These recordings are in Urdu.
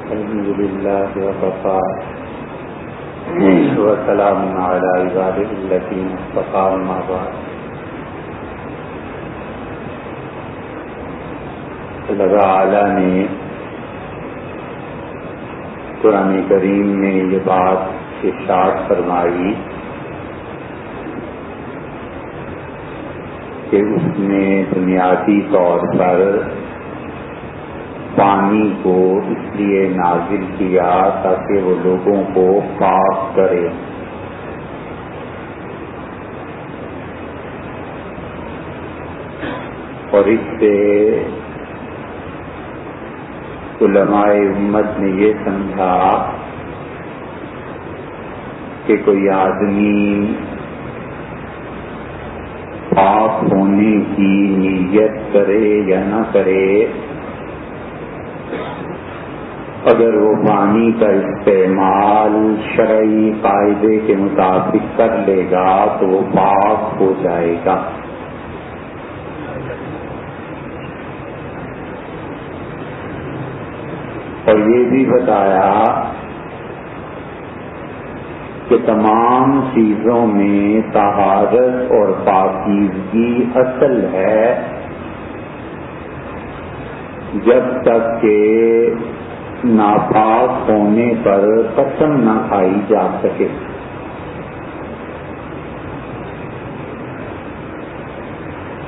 الحمد لله وكفى وسلام على عباده الذين اصطفى أما بعد. اللہ تعالی نے قرآن کریم میں یہ بات ارشاد فرمائی کہ اس نے بنیادی طور پر پانی کو اس لیے نازل کیا تاکہ وہ لوگوں کو پاک کرے. اور اس سے علماء امت نے یہ سمجھا کہ کوئی آدمی پاک ہونے کی نیت کرے یا نہ کرے، اگر وہ پانی کا استعمال شرعی قاعدے کے مطابق کر لے گا تو وہ پاک ہو جائے گا. اور یہ بھی بتایا کہ تمام چیزوں میں طہارت اور پاکیزگی اصل ہے جب تک کہ ناپاک ہونے پر قسم نہ کھائی جا سکے.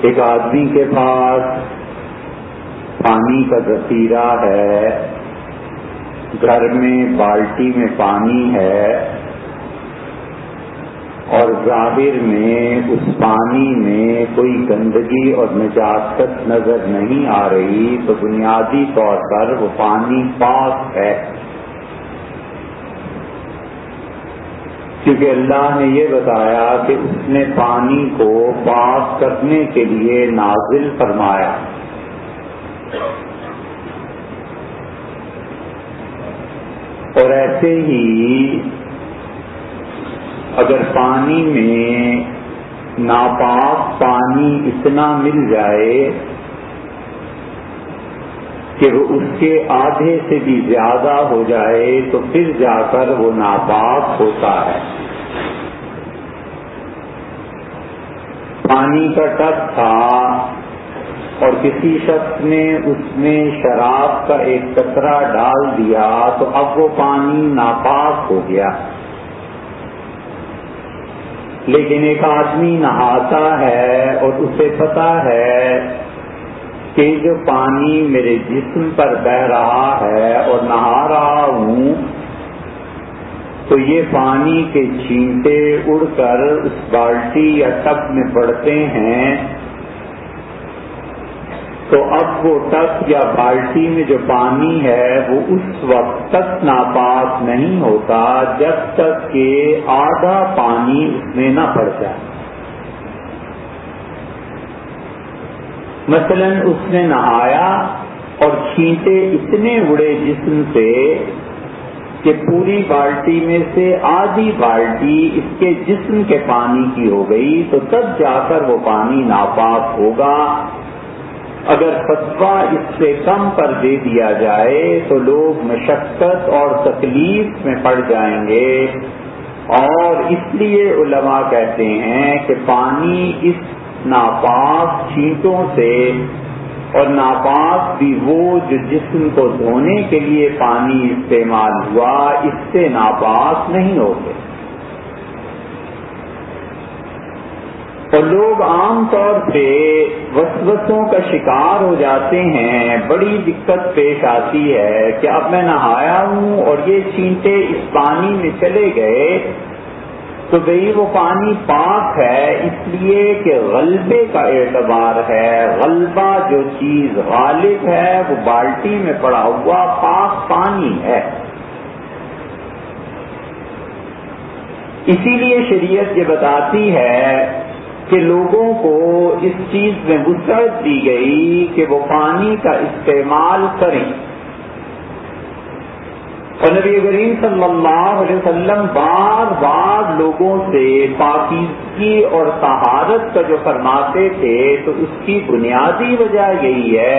ایک آدمی کے پاس پانی کا ذخیرہ ہے، گھر میں بالٹی میں پانی ہے اور ظاہر میں اس پانی میں کوئی گندگی اور نجاست نظر نہیں آ رہی، تو بنیادی طور پر وہ پانی پاک ہے، کیونکہ اللہ نے یہ بتایا کہ اس نے پانی کو پاک کرنے کے لیے نازل فرمایا. اور ایسے ہی اگر پانی میں ناپاک پانی اتنا مل جائے کہ وہ اس کے آدھے سے بھی زیادہ ہو جائے تو پھر جا کر وہ ناپاک ہوتا ہے. پانی کا ٹب تھا اور کسی شخص نے اس میں شراب کا ایک قطرہ ڈال دیا تو اب وہ پانی ناپاک ہو گیا. لیکن ایک آدمی نہاتا ہے اور اسے پتا ہے کہ جو پانی میرے جسم پر بہ رہا ہے اور نہا رہا ہوں تو یہ پانی کے چھینٹے اڑ کر اس بالٹی یا ٹب میں پڑتے ہیں، تو اب وہ ٹب یا بالٹی میں جو پانی ہے وہ اس وقت تک ناپاک نہیں ہوتا جب تک کہ آدھا پانی اس میں نہ پڑ جائے. مثلا اس نے نہایا اور چھینٹے اتنے اڑے جسم سے کہ پوری بالٹی میں سے آدھی بالٹی اس کے جسم کے پانی کی ہو گئی، تو تب جا کر وہ پانی ناپاک ہوگا. اگر فتویٰ اس سے کم پر دے دیا جائے تو لوگ مشقت اور تکلیف میں پڑ جائیں گے، اور اس لیے علماء کہتے ہیں کہ پانی اس ناپاک چھینٹوں سے، اور ناپاک بھی وہ جو جسم کو دھونے کے لیے پانی استعمال ہوا، اس سے ناپاک نہیں ہوتے. اور لوگ عام طور پہ وسوسوں کا شکار ہو جاتے ہیں، بڑی دقت پیش آتی ہے کہ اب میں نہایا ہوں اور یہ چھینٹے اس پانی میں چلے گئے تو بھئی وہ پانی پاک ہے، اس لیے کہ غلبے کا اعتبار ہے. غلبہ جو چیز غالب ہے وہ بالٹی میں پڑا ہوا پاک پانی ہے. اسی لیے شریعت یہ بتاتی ہے کہ لوگوں کو اس چیز میں وسعت دی گئی کہ وہ پانی کا استعمال کریں. اور نبی کریم صلی اللہ علیہ وسلم بار بار لوگوں سے پاکیزگی اور طہارت کا جو فرماتے تھے تو اس کی بنیادی وجہ یہی ہے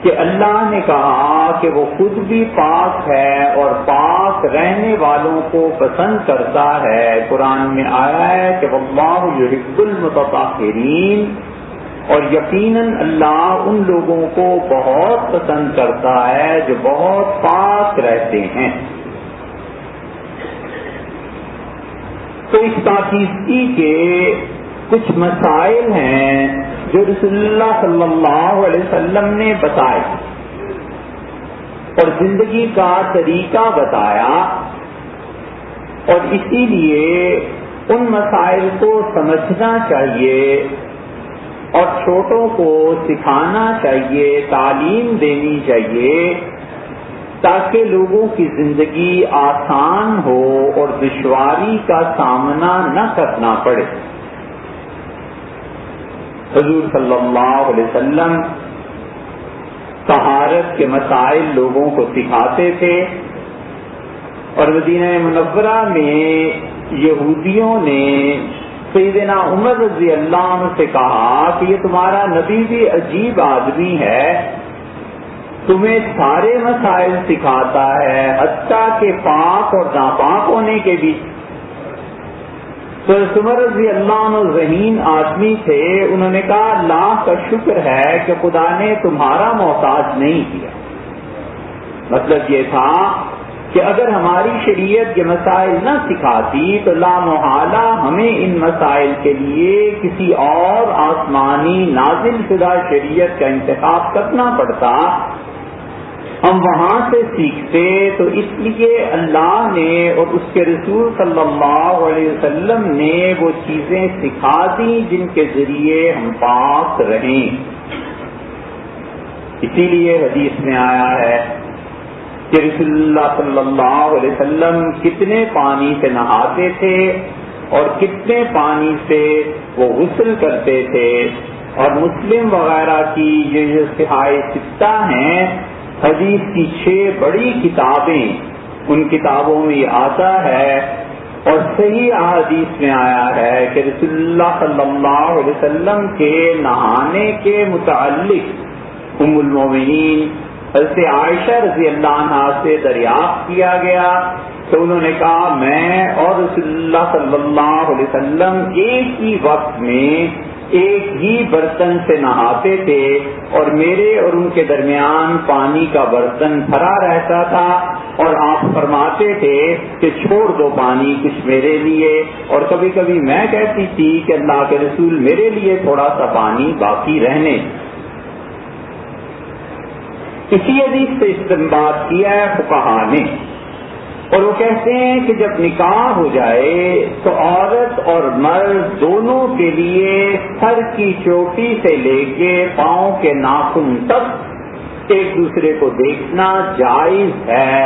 کہ اللہ نے کہا کہ وہ خود بھی پاک ہے اور پاک رہنے والوں کو پسند کرتا ہے. قرآن میں آیا ہے کہ واللہ یحب المتطہرین، اور یقیناً اللہ ان لوگوں کو بہت پسند کرتا ہے جو بہت پاک رہتے ہیں. تو اس پاکیزگی کے کچھ مسائل ہیں جو رسول اللہ صلی اللہ علیہ وسلم نے بتائے اور زندگی کا طریقہ بتایا، اور اسی لیے ان مسائل کو سمجھنا چاہیے اور چھوٹوں کو سکھانا چاہیے، تعلیم دینی چاہیے، تاکہ لوگوں کی زندگی آسان ہو اور دشواری کا سامنا نہ کرنا پڑے. حضور صلی اللہ علیہ وسلم طہارت کے مسائل لوگوں کو سکھاتے تھے، اور مدینہ منورہ میں یہودیوں نے سیدنا عمر رضی اللہ عنہ سے کہا کہ یہ تمہارا نبی بھی عجیب آدمی ہے، تمہیں سارے مسائل سکھاتا ہے حتیٰ کہ پاک اور ناپاک ہونے کے بھی. تو عمر رضی اللہ عنہ ذہین آدمی تھے، انہوں نے کہا اللہ کا شکر ہے کہ خدا نے تمہارا محتاج نہیں کیا. مطلب یہ تھا کہ اگر ہماری شریعت یہ مسائل نہ سکھاتی تو لا محالہ ہمیں ان مسائل کے لیے کسی اور آسمانی نازل شدہ شریعت کا انتخاب کرنا پڑتا، ہم وہاں سے سیکھتے. تو اس لیے اللہ نے اور اس کے رسول صلی اللہ علیہ وسلم نے وہ چیزیں سکھا دی جن کے ذریعے ہم پاک رہیں. اسی لیے حدیث میں آیا ہے کہ رسول اللہ صلی اللہ علیہ وسلم کتنے پانی سے نہاتے تھے اور کتنے پانی سے وہ غسل کرتے تھے. اور مسلم وغیرہ کی یہ جو صحائح ستہ ہیں، حدیث کی 6 بڑی کتابیں، ان کتابوں میں یہ آتا ہے اور صحیح احادیث میں آیا ہے کہ رسول اللہ صلی اللہ علیہ وسلم کے نہانے کے متعلق ام المومنین حضرت عائشہ رضی اللہ عنہا سے دریافت کیا گیا تو انہوں نے کہا میں اور رسول اللہ صلی اللہ علیہ وسلم ایک ہی وقت میں ایک ہی برتن سے نہاتے تھے، اور میرے اور ان کے درمیان پانی کا برتن بھرا رہتا تھا، اور آپ فرماتے تھے کہ چھوڑ دو پانی کچھ میرے لیے، اور کبھی کبھی میں کہتی تھی کہ اللہ کے رسول میرے لیے تھوڑا سا پانی باقی رہنے. اسی حدیث سے استنباط کیا ہے فقہاء نے، اور وہ کہتے ہیں کہ جب نکاح ہو جائے تو عورت اور مرد دونوں کے لیے سر کی چوٹی سے لے کے پاؤں کے ناخن تک ایک دوسرے کو دیکھنا جائز ہے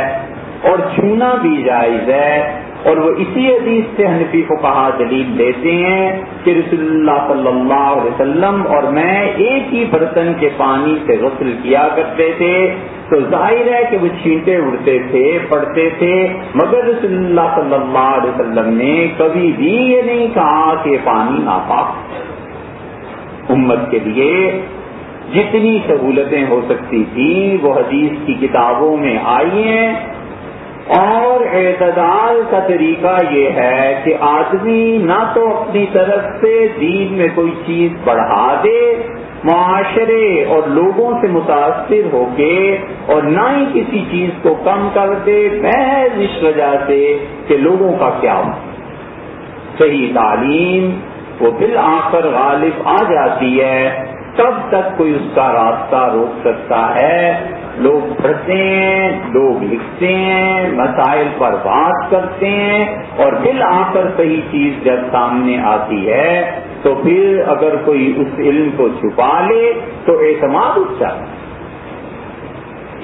اور چھونا بھی جائز ہے. اور وہ اسی حدیث سے حنفی فقہاء دلیل دیتے ہیں کہ رسول اللہ صلی اللہ علیہ وسلم اور میں ایک ہی برتن کے پانی سے غسل کیا کرتے تھے. تو ظاہر ہے کہ وہ چھینٹے اڑتے تھے، پڑتے تھے، مگر رسول اللہ صلی اللہ علیہ وسلم نے کبھی بھی یہ نہیں کہا کہ پانی ناپاک. امت کے لیے جتنی سہولتیں ہو سکتی تھیں وہ حدیث کی کتابوں میں آئی ہیں، اور اعتدال کا طریقہ یہ ہے کہ آدمی نہ تو اپنی طرف سے دین میں کوئی چیز بڑھا دے معاشرے اور لوگوں سے متاثر ہو کے، اور نہ ہی کسی چیز کو کم کر دے محض اس وجہ سے کہ لوگوں کا کیا ہو. صحیح تعلیم وہ بالآخر غالب آ جاتی ہے، تب تک کوئی اس کا راستہ روک سکتا ہے. لوگ پڑھتے ہیں، لوگ لکھتے ہیں، مسائل پر بات کرتے ہیں، اور بالآخر صحیح چیز جب سامنے آتی ہے تو پھر اگر کوئی اس علم کو چھپا لے تو اعتماد اٹھ جاتا.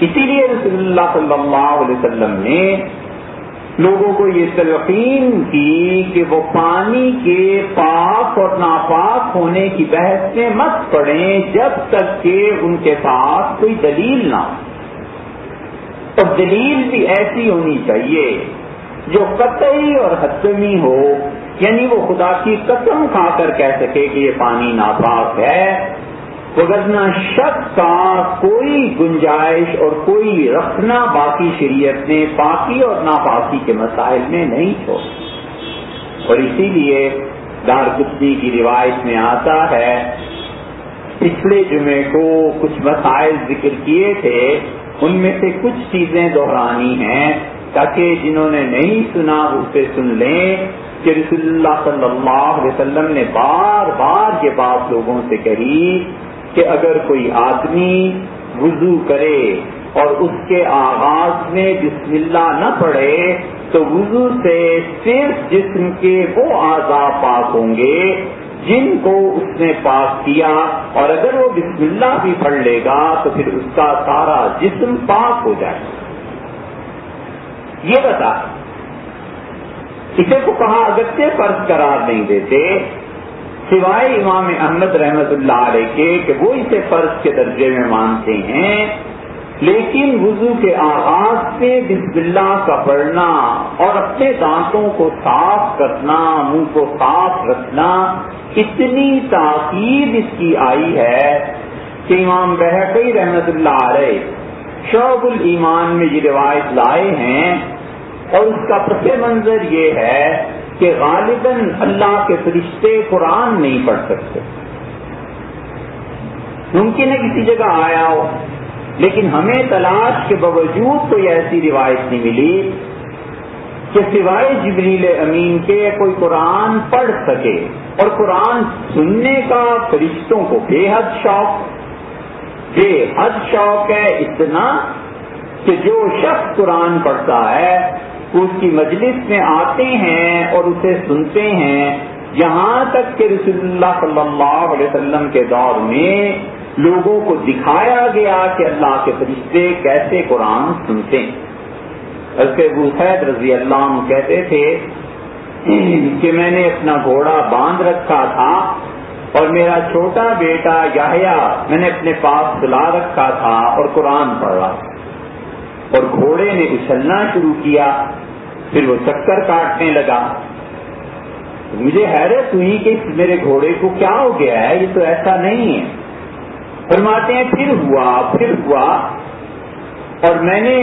اسی لیے رسول اللہ صلی اللہ علیہ وسلم نے لوگوں کو یہ تلقین کی کہ وہ پانی کے پاک اور ناپاک ہونے کی بحث میں مت پڑیں جب تک کہ ان کے پاس کوئی دلیل نہ ہو. اور دلیل بھی ایسی ہونی چاہیے جو قطعی اور حتمی ہو، یعنی وہ خدا کی قسم کھا کر کہہ سکے کہ یہ پانی ناپاک ہے، وگرنہ شک کا کوئی گنجائش اور کوئی رکھنا باقی شریعت نے پاکی اور ناپاکی کے مسائل میں نہیں چھوڑا۔ اور اسی لیے دارقطنی کی روایت میں آتا ہے، پچھلے جمعے کو کچھ مسائل ذکر کیے تھے، ان میں سے کچھ چیزیں دہرانی ہیں تاکہ جنہوں نے نہیں سنا اسے سن لیں کہ رسول اللہ صلی اللہ علیہ وسلم نے بار بار یہ بات لوگوں سے کہی کہ اگر کوئی آدمی وضو کرے اور اس کے آغاز میں بسم اللہ نہ پڑھے تو وضو سے صرف جسم کے وہ اعضاء پاک ہوں گے جن کو اس نے پاک کیا، اور اگر وہ بسم اللہ بھی پڑھ لے گا تو پھر اس کا سارا جسم پاک ہو جائے۔ یہ بتا، اسے کو کہا اگرچہ فرض قرار نہیں دیتے سوائے امام احمد رحمت اللہ علیہ کے کہ وہ اسے فرض کے درجے میں مانتے ہیں، لیکن وضو کے آغاز میں بسم اللہ کا پڑھنا اور اپنے دانتوں کو صاف کرنا، منہ کو صاف رکھنا، اتنی تاکید اس کی آئی ہے کہ امام بہقی رحمت اللہ علیہ شعب الایمان میں یہ روایت لائے ہیں، اور اس کا پس منظر یہ ہے کہ غالباً اللہ کے فرشتے قرآن نہیں پڑھ سکتے۔ ممکن ہے کسی جگہ آیا ہو، لیکن ہمیں تلاش کے باوجود کوئی ایسی روایت نہیں ملی کہ سوائے جبریل امین کے کوئی قرآن پڑھ سکے۔ اور قرآن سننے کا فرشتوں کو بے حد شوق ہے، اتنا کہ جو شخص قرآن پڑھتا ہے وہ اس کی مجلس میں آتے ہیں اور اسے سنتے ہیں، یہاں تک کہ رسول اللہ صلی اللہ علیہ وسلم کے دور میں لوگوں کو دکھایا گیا کہ اللہ کے فرشتے کیسے قرآن سنتے ہیں۔ حضرت ابو سعید رضی اللہ عنہ کہتے تھے کہ میں نے اپنا گھوڑا باندھ رکھا تھا اور میرا چھوٹا بیٹا یحییٰ میں نے اپنے پاس سلا رکھا تھا اور قرآن پڑھ رہا تھا، اور گھوڑے نے اچھلنا شروع کیا، پھر وہ چکر کاٹنے لگا۔ مجھے حیرت ہوئی کہ میرے گھوڑے کو کیا ہو گیا ہے، یہ تو ایسا نہیں ہے۔ فرماتے ہیں پھر ہوا اور میں نے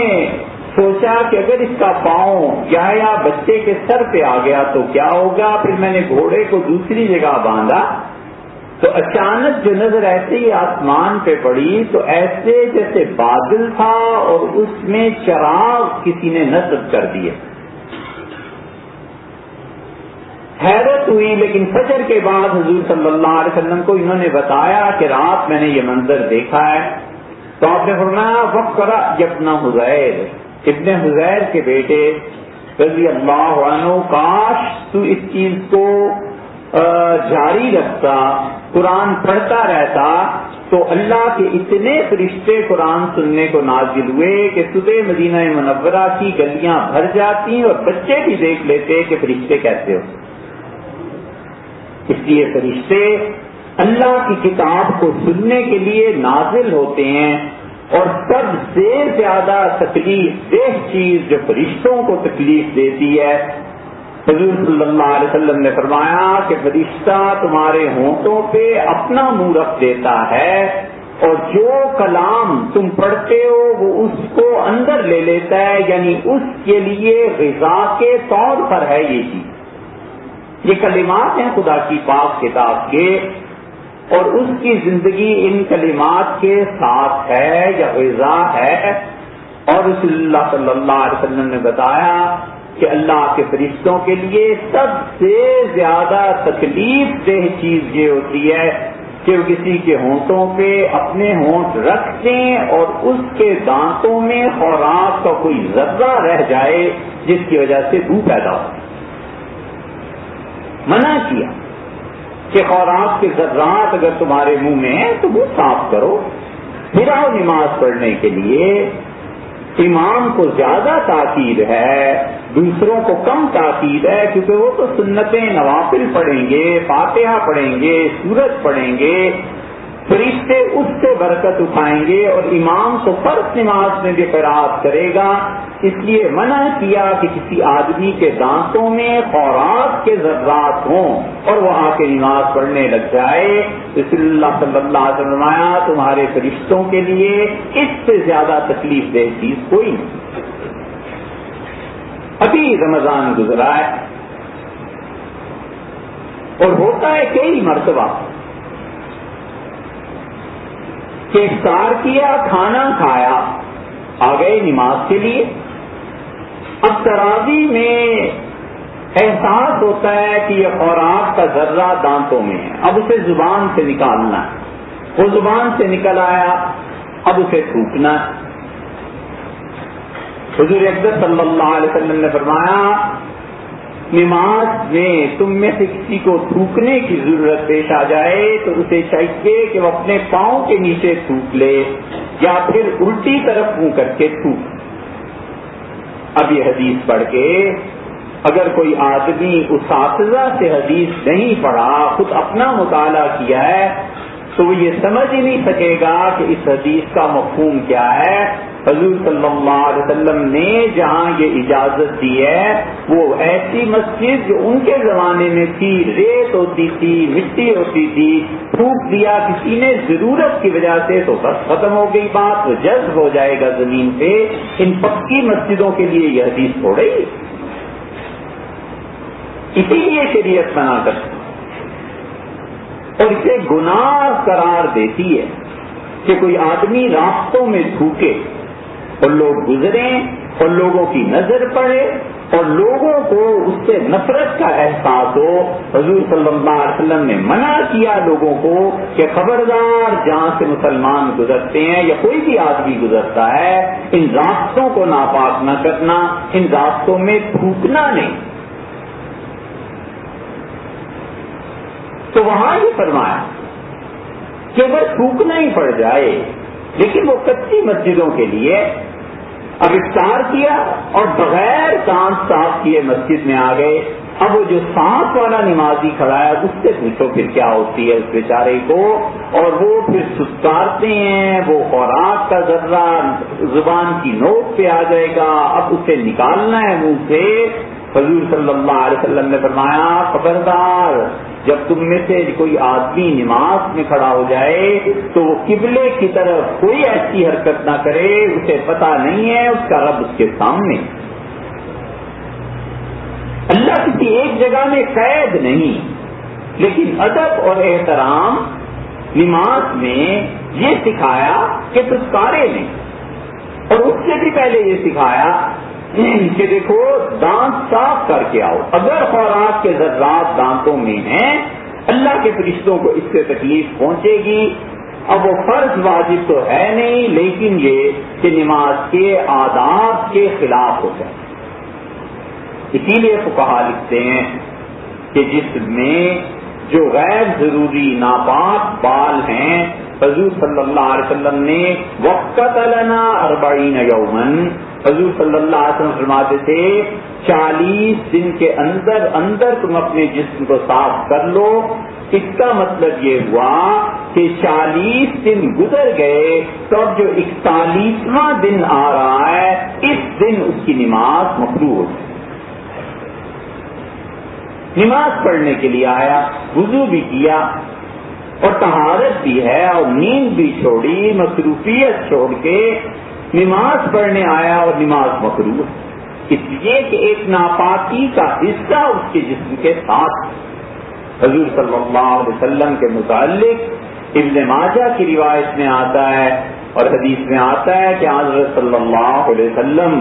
سوچا کہ اگر اس کا پاؤں یا بچے کے سر پہ آ گیا تو کیا ہوگا۔ پھر میں نے گھوڑے کو دوسری جگہ باندھا تو اچانک جو نظر ایسے ہی آسمان پہ پڑی تو ایسے جیسے بادل تھا اور اس میں چراغ کسی نے نصب کر دیے۔ حیرت ہوئی، لیکن فجر کے بعد حضور صلی اللہ علیہ وسلم کو انہوں نے بتایا کہ رات میں نے یہ منظر دیکھا ہے، تو آپ نے فرمایا وقرا ابن حذیر، ابن حذیر کے بیٹے رضی اللہ عنہ، کاش تو اس چیز کو جاری رکھتا، قرآن پڑھتا رہتا تو اللہ کے اتنے فرشتے قرآن سننے کو نازل ہوئے کہ صبح مدینہ منورہ کی گلیاں بھر جاتی اور بچے بھی دیکھ لیتے کہ فرشتے کیسے ہو۔ اس لیے فرشتے اللہ کی کتاب کو سننے کے لیے نازل ہوتے ہیں، اور سب سے زیادہ تکلیف دہ چیز جو فرشتوں کو تکلیف دیتی ہے، حضور صلی اللہ علیہ وسلم نے فرمایا کہ فرشتہ تمہارے ہونٹوں پہ اپنا منہ رکھ دیتا ہے اور جو کلام تم پڑھتے ہو وہ اس کو اندر لے لیتا ہے، یعنی اس کے لیے غذا کے طور پر ہے یہ چیز۔ یہ کلمات ہیں خدا کی پاک کتاب کے، اور اس کی زندگی ان کلمات کے ساتھ ہے یا غذا ہے۔ اور رسول اللہ صلی اللہ علیہ وسلم نے بتایا کہ اللہ کے فرشتوں کے لیے سب سے زیادہ تکلیف دہ چیز یہ ہوتی ہے کہ وہ کسی کے ہونٹوں پہ اپنے ہونٹ رکھ دیں اور اس کے دانتوں میں خوراک کا کوئی ذرہ رہ جائے جس کی وجہ سے بو پیدا ہو۔ منع کیا کہ خوراک کے ذرات اگر تمہارے منہ میں ہیں تو وہ صاف کرو، پھر آؤ نماز پڑھنے کے لیے۔ امام کو زیادہ تاکید ہے، دوسروں کو کم تاکید ہے، کیونکہ وہ تو سنتیں نوافل پڑھیں گے، فاتحہ پڑھیں گے، سورت پڑھیں گے، فرشتے اس سے برکت اٹھائیں گے اور امام تو فرض نماز میں بھی قرات کرے گا. اس لیے منع کیا کہ کسی آدمی کے دانتوں میں خوراک کے ذرات ہوں اور وہ آ کے نماز پڑھنے لگ جائے. رسول اللہ صلی اللہ علیہ وسلم نے فرمایا تمہارے فرشتوں کے لیے اس سے زیادہ تکلیف دہ چیز کوئی نہیں. ابھی رمضان گزرا ہے اور ہوتا ہے کئی مرتبہ کہ افطار کیا، کھانا کھایا، آ گئے نماز کے لیے. اب تراویح میں احساس ہوتا ہے کہ یہ خوراک کا ذرہ دانتوں میں ہے، اب اسے زبان سے نکالنا ہے. وہ زبان سے نکل آیا، اب اسے تھوکنا ہے. حضور اکرم صلی اللہ علیہ وسلم نے فرمایا نماز میں تم میں سے کسی کو تھوکنے کی ضرورت پیش آ جائے تو اسے چاہیے کہ وہ اپنے پاؤں کے نیچے تھوک لے یا پھر الٹی طرف منہ کر کے تھوک. اب یہ حدیث پڑھ کے اگر کوئی آدمی اساتذہ سے حدیث نہیں پڑھا، خود اپنا مطالعہ کیا ہے، تو وہ یہ سمجھ ہی نہیں سکے گا کہ اس حدیث کا مفہوم کیا ہے. حضور صلی اللہ علیہ وسلم نے جہاں یہ اجازت دی ہے وہ ایسی مسجد جو ان کے زمانے میں تھی، ریت ہوتی تھی، مٹی ہوتی تھی، تھوک دیا کسی نے ضرورت کی وجہ سے تو بس ختم ہو گئی بات، وہ جذب ہو جائے گا زمین پہ. ان پکی مسجدوں کے لیے یہ حدیث تھوڑی، اسی لیے شریعت منع کرتی اور اسے گناہ قرار دیتی ہے کہ کوئی آدمی راستوں میں تھوکے اور لوگ گزریں اور لوگوں کی نظر پڑے اور لوگوں کو اس سے نفرت کا احساس ہو. حضور صلی اللہ علیہ وسلم نے منع کیا لوگوں کو کہ خبردار جہاں سے مسلمان گزرتے ہیں یا کوئی بھی آدمی گزرتا ہے ان راستوں کو ناپاک نہ کرنا، ان راستوں میں تھوکنا نہیں. تو وہاں یہ فرمایا کہ اگر تھوکنا ہی پڑ جائے لیکن وہ کچی مسجدوں کے لیے. اب افطار کیا اور بغیر دانت صاف کیے مسجد میں آ گئے. اب وہ جو سانس والا نمازی کھڑا ہے اس سے پوچھو پھر کیا ہوتی ہے اس بیچارے کو، اور وہ پھر سسکارتے ہیں، وہ خوراک کا ذرہ زبان کی نوک پہ آ جائے گا، اب اسے نکالنا ہے منہ سے. حضور صلی اللہ علیہ وسلم نے فرمایا خبردار جب تم میں سے کوئی آدمی نماز میں کھڑا ہو جائے تو وہ قبلے کی طرف کوئی ایسی حرکت نہ کرے، اسے پتا نہیں ہے اس کا رب اس کے سامنے. اللہ کسی ایک جگہ میں قید نہیں، لیکن ادب اور احترام نماز میں یہ سکھایا کہ تذکارے نہیں، اور اس سے بھی پہلے یہ سکھایا کہ دیکھو دانت صاف کر کے آؤ. اگر خوراک کے ذرات دانتوں میں ہیں اللہ کے فرشتوں کو اس سے تکلیف پہنچے گی. اب وہ فرض واجب تو ہے نہیں، لیکن یہ کہ نماز کے آداب کے خلاف ہوتا ہے. اسی لیے فقہا لکھتے ہیں کہ جس میں جو غیر ضروری ناپاک بال ہیں حضور صلی اللہ علیہ وسلم نے وقت لنا 40 یومن، حضور صلی اللہ علیہ وسلم فرماتے تھے 40 دن کے اندر اندر تم اپنے جسم کو صاف کر لو. اس کا مطلب یہ ہوا کہ 40 دن گزر گئے تو اب جو 41واں دن آ رہا ہے اس دن اس کی نماز مکروہ ہو گئی. نماز پڑھنے کے لیے آیا، وضو بھی کیا اور طہارت بھی ہے اور نیند بھی چھوڑی، مصروفیت چھوڑ کے نماز پڑھنے آیا اور نماز مکروہ، اس لیے کہ ایک ناپاکی کا حصہ اس کے جسم کے ساتھ. حضور صلی اللہ علیہ وسلم کے متعلق ابن ماجہ کی روایت میں آتا ہے اور حدیث میں آتا ہے کہ حضرت صلی اللہ علیہ وسلم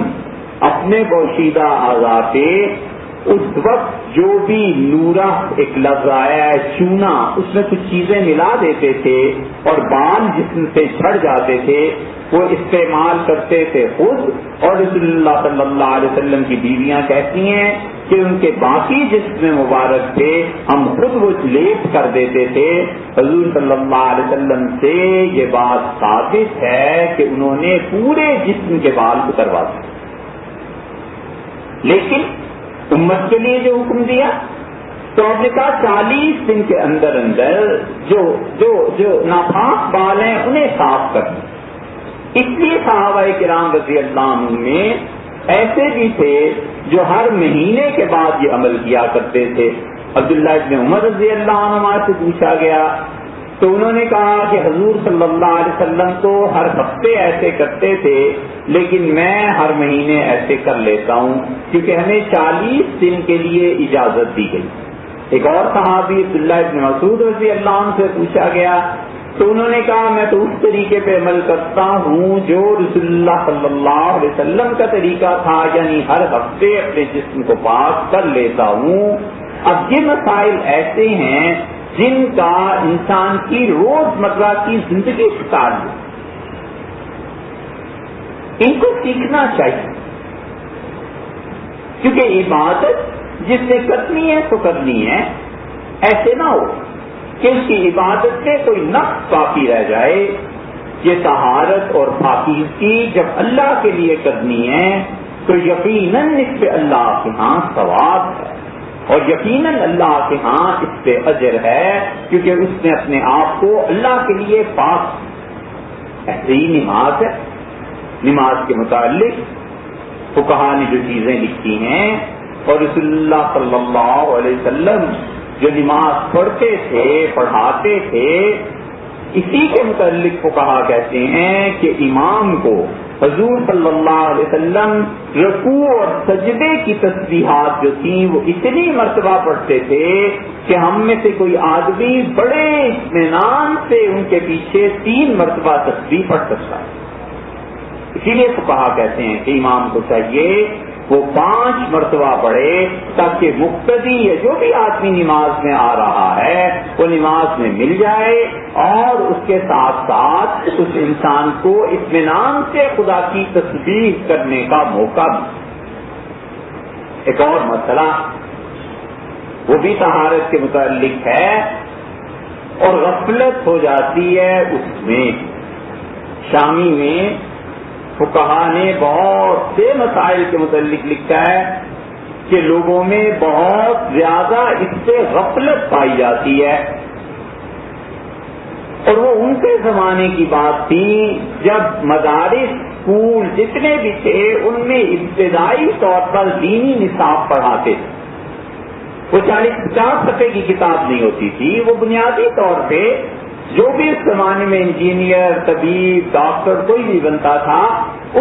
اپنے پوشیدہ اعضاء پہ اس وقت جو بھی نورا ایک لفظ آیا ہے چونا، اس میں کچھ چیزیں ملا دیتے تھے اور بال جسم سے جھڑ جاتے تھے، وہ استعمال کرتے تھے خود. اور رسول اللہ صلی اللہ علیہ وسلم کی بیویاں کہتی ہیں کہ ان کے باقی جسم مبارک پہ ہم خود وہ لیپ کر دیتے تھے. حضور صلی اللہ علیہ وسلم سے یہ بات ثابت ہے کہ انہوں نے پورے جسم کے بال اتروا دیے. لیکن امت کے لیے جو حکم دیا تو آپ نے کہا 40 دن کے اندر اندر جو ناپاک بال ہیں انہیں صاف کرنا. اس لیے صحابہ کرام رضی اللہ عنہ میں ایسے بھی تھے جو ہر مہینے کے بعد یہ عمل کیا کرتے تھے. عبداللہ ابن عمر رضی اللہ عنہ سے پوچھا گیا تو انہوں نے کہا کہ حضور صلی اللہ علیہ وسلم تو ہر ہفتے ایسے کرتے تھے لیکن میں ہر مہینے ایسے کر لیتا ہوں کیونکہ ہمیں 40 دن کے لیے اجازت دی گئی. ایک اور صحابی عبداللہ ابن مسعود رضی اللہ عنہ سے پوچھا گیا تو انہوں نے کہا میں تو اس طریقے پہ عمل کرتا ہوں جو رسول اللہ صلی اللہ علیہ وسلم کا طریقہ تھا، یعنی ہر ہفتے اپنے جسم کو پاک کر لیتا ہوں. اب یہ مسائل ایسے ہیں جن کا انسان کی روزمرہ کی زندگی سے تعلق، ان کو سیکھنا چاہیے کیونکہ عبادت جس نے کرنی ہے تو کرنی ہے. ایسے نہ ہو کہ اس کی عبادت سے کوئی نقص باقی رہ جائے. یہ طہارت اور پاکیزگی جب اللہ کے لیے کرنی ہے تو یقیناً اس پہ اللہ کے ہاں ثواب ہے اور یقیناً اللہ کے ہاں اس پہ اجر ہے کیونکہ اس نے اپنے آپ کو اللہ کے لیے پاک. ایسے ہی نماز ہے. نماز کے متعلق فقہا نے جو چیزیں لکھی ہیں اور رسول اللہ صلی اللہ علیہ وسلم جو نماز پڑھتے تھے پڑھاتے تھے اسی کے متعلق فقہا کہتے ہیں کہ امام کو حضور صلی اللہ علیہ وسلم رکوع اور سجدے کی تسبیحات جو تھیں وہ اتنی مرتبہ پڑھتے تھے کہ ہم میں سے کوئی آدمی بڑے اطمینان سے ان کے پیچھے 3 مرتبہ تسبیح پڑھ سکتا ہے. اسی لیے فقہا کہتے ہیں کہ امام کو چاہیے وہ 5 مرتبہ پڑھے تاکہ مقتدی یا جو بھی آدمی نماز میں آ رہا ہے وہ نماز میں مل جائے اور اس کے ساتھ ساتھ اس انسان کو اطمینان سے خدا کی تسبیح کرنے کا موقع ملے. ایک اور مسئلہ وہ بھی طہارت کے متعلق ہے اور غفلت ہو جاتی ہے اس میں. شامی میں فقہا نے بہت سے مسائل کے متعلق لکھا ہے کہ لوگوں میں بہت زیادہ اس سے غفلت پائی جاتی ہے اور وہ ان کے زمانے کی بات تھی جب مدارس اسکول جتنے بھی تھے ان میں ابتدائی طور پر دینی نصاب پڑھاتے تھے. وہ 40-50 صفحے کی کتاب نہیں ہوتی تھی. وہ بنیادی طور پہ جو بھی اس زمانے میں انجینئر طبیب ڈاکٹر کوئی بھی بنتا تھا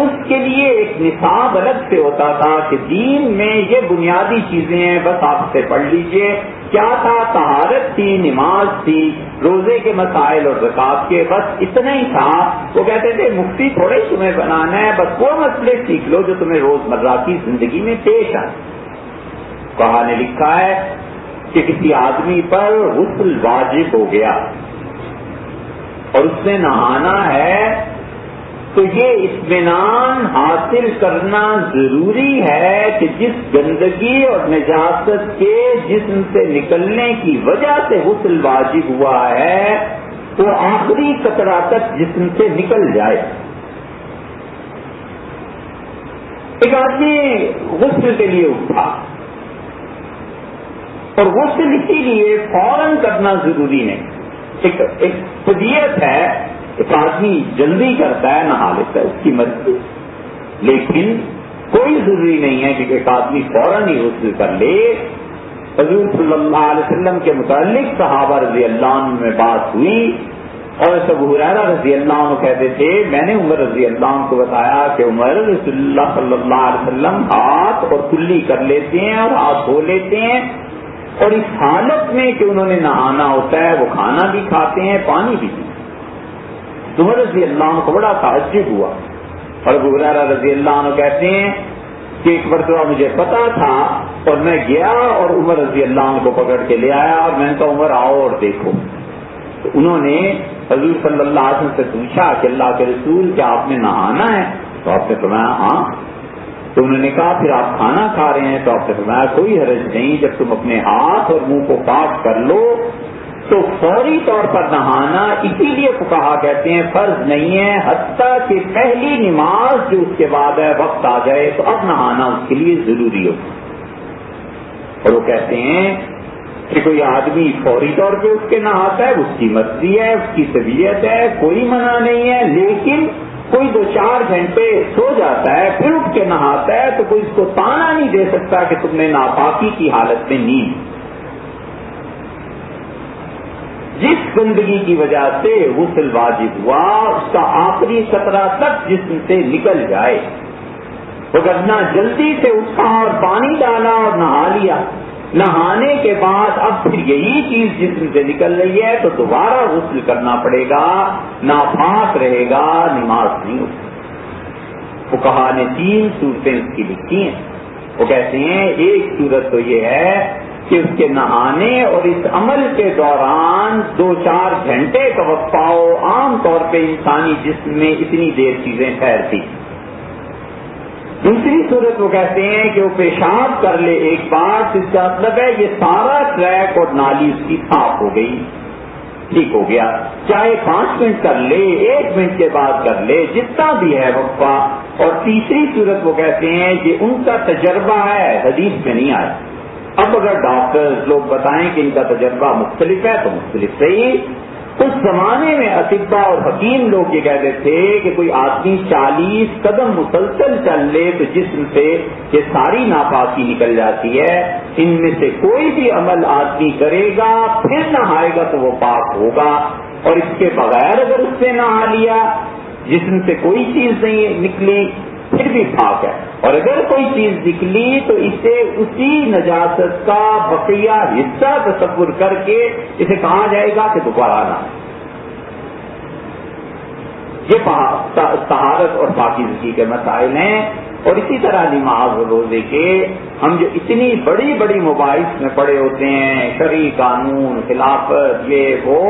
اس کے لیے ایک نصاب الگ سے ہوتا تھا کہ دین میں یہ بنیادی چیزیں ہیں بس آپ سے پڑھ لیجئے. کیا تھا؟ طہارت تھی، نماز تھی، روزے کے مسائل اور زکات کے، بس اتنا ہی تھا. وہ کہتے تھے مفتی تھوڑے ہی تمہیں بنانا ہے، بس وہ مسئلے سیکھ لو جو تمہیں روزمرہ کی زندگی میں پیش آئے. کہا نے لکھا ہے کہ کسی آدمی پر غسل واجب ہو گیا اور اس نے نہانا ہے تو یہ اطمینان حاصل کرنا ضروری ہے کہ جس گندگی اور نجاست کے جسم سے نکلنے کی وجہ سے غسل واجب ہوا ہے وہ آخری قطرہ تک جسم سے نکل جائے. ایک آدمی غسل کے لیے اٹھا اور غسل اسی لیے فوراً کرنا ضروری نہیں. ایک طبیعت ہے ایک آدمی جلدی کرتا ہے نہا لیتا ہے اس کی مرضی، لیکن کوئی ضروری نہیں ہے کہ ایک آدمی فوراً ہی غسل کر لے. حضور صلی اللہ علیہ وسلم کے متعلق صحابہ رضی اللہ عنہ میں بات ہوئی اور ابو ہریرہ رضی اللہ عنہ کہتے تھے میں نے عمر رضی اللہ عنہ کو بتایا کہ عمر رسول اللہ صلی اللہ علیہ وسلم ہاتھ اور کلی کر لیتے ہیں اور ہاتھ دھو لیتے ہیں اور اس حالت میں کہ انہوں نے نہانا ہوتا ہے وہ کھانا بھی کھاتے ہیں پانی بھی پیتے. عمر رضی اللہ عنہ کو بڑا تعجب ہوا اور ابو ہریرہ رضی اللہ عنہ کہتے ہیں کہ ایک مرتبہ مجھے پتا تھا اور میں گیا اور عمر رضی اللہ عنہ کو پکڑ کے لے آیا اور میں نے کہا عمر آؤ اور دیکھو. تو انہوں نے حضور صلی اللہ علیہ وسلم سے پوچھا کہ اللہ کے رسول کیا آپ نے نہانا ہے؟ تو آپ نے فرمایا ہاں. تو انہوں نے کہا پھر آپ کھانا کھا رہے ہیں؟ تو آپ نے فرمایا کوئی حرج نہیں، جب تم اپنے ہاتھ اور منہ کو پاک کر لو تو فوری طور پر نہانا اسی لیے فقہا کہتے ہیں فرض نہیں ہے حتیٰ کہ پہلی نماز جو اس کے بعد ہے وقت آ جائے تو اب نہانا اس کے لیے ضروری ہو. اور وہ کہتے ہیں کہ کوئی آدمی فوری طور پہ اٹھ کے نہاتا ہے، اس کی مرضی ہے، اس کی طبیعت ہے، کوئی منع نہیں ہے، لیکن کوئی 2-4 گھنٹے سو جاتا ہے پھر اٹھ کے نہاتا ہے تو کوئی اس کو تانا نہیں دے سکتا کہ تم نے ناپاکی کی حالت میں نیند. جس گندگی کی وجہ سے غسل واجب ہوا اس کا آخری قطرہ تک جسم سے نکل جائے، وگرنہ جلدی سے اٹھا اور پانی ڈالا اور نہا لیا، نہانے کے بعد اب پھر یہی چیز جسم سے نکل رہی ہے تو دوبارہ غسل کرنا پڑے گا، ناپاک رہے گا، نماز نہیں ہوگی. فقہا نے 3 صورتیں اس کی لکھی ہیں. وہ کہتے ہیں ایک صورت تو یہ ہے کہ اس کے نہانے اور اس عمل کے دوران 2-4 گھنٹے کا وقفہ ہو. عام طور پہ انسانی جسم میں اتنی دیر چیزیں ٹھہرتی. دوسری صورت وہ کہتے ہیں کہ وہ پیشاب کر لے ایک بار، تو اس کا مطلب ہے یہ سارا ٹریک اور نالی اس کی صاف ہو گئی، ٹھیک ہو گیا، چاہے 5 منٹ کر لے، 1 منٹ کے بعد کر لے، جتنا بھی ہے وقفہ. اور تیسری صورت وہ کہتے ہیں کہ ان کا تجربہ ہے، حدیث میں نہیں آیا. اب اگر ڈاکٹرز لوگ بتائیں کہ ان کا تجربہ مختلف ہے تو مختلف صحیح. اس زمانے میں اطباء اور حکیم لوگ یہ کہتے تھے کہ کوئی آدمی 40 قدم مسلسل چل لے تو جسم سے یہ ساری ناپاکی نکل جاتی ہے. ان میں سے کوئی بھی عمل آدمی کرے گا پھر نہائے گا تو وہ پاک ہوگا، اور اس کے بغیر اگر اس سے نہا لیا جسم سے کوئی چیز نہیں نکلی پھر بھی پاک ہے، اور اگر کوئی چیز نکلی تو اسے اسی نجاست کا بقیہ حصہ تصور کر کے اسے کہا جائے گا کہ دوبارہ نہ. یہ طہارت اور پاکیزگی کے مسائل ہیں. اور اسی طرح نماز اور روزے کے ہم جو اتنی بڑی بڑی مباحث میں پڑے ہوتے ہیں، شرعی قانون، خلافت، یہ وہ،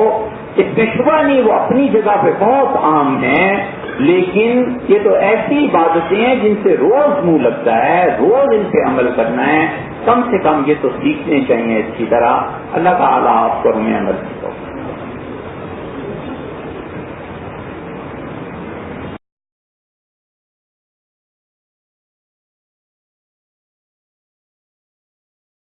اس میں شبہ نہیں، وہ اپنی جگہ پہ بہت عام ہیں، لیکن یہ تو ایسی عبادتیں ہیں جن سے روز منہ لگتا ہے، روز ان پہ عمل کرنا ہے. کم سے کم یہ تو سیکھنے چاہیے اچھی طرح. اللہ تعالیٰ آپ کو ہمیں عمل کی توفیق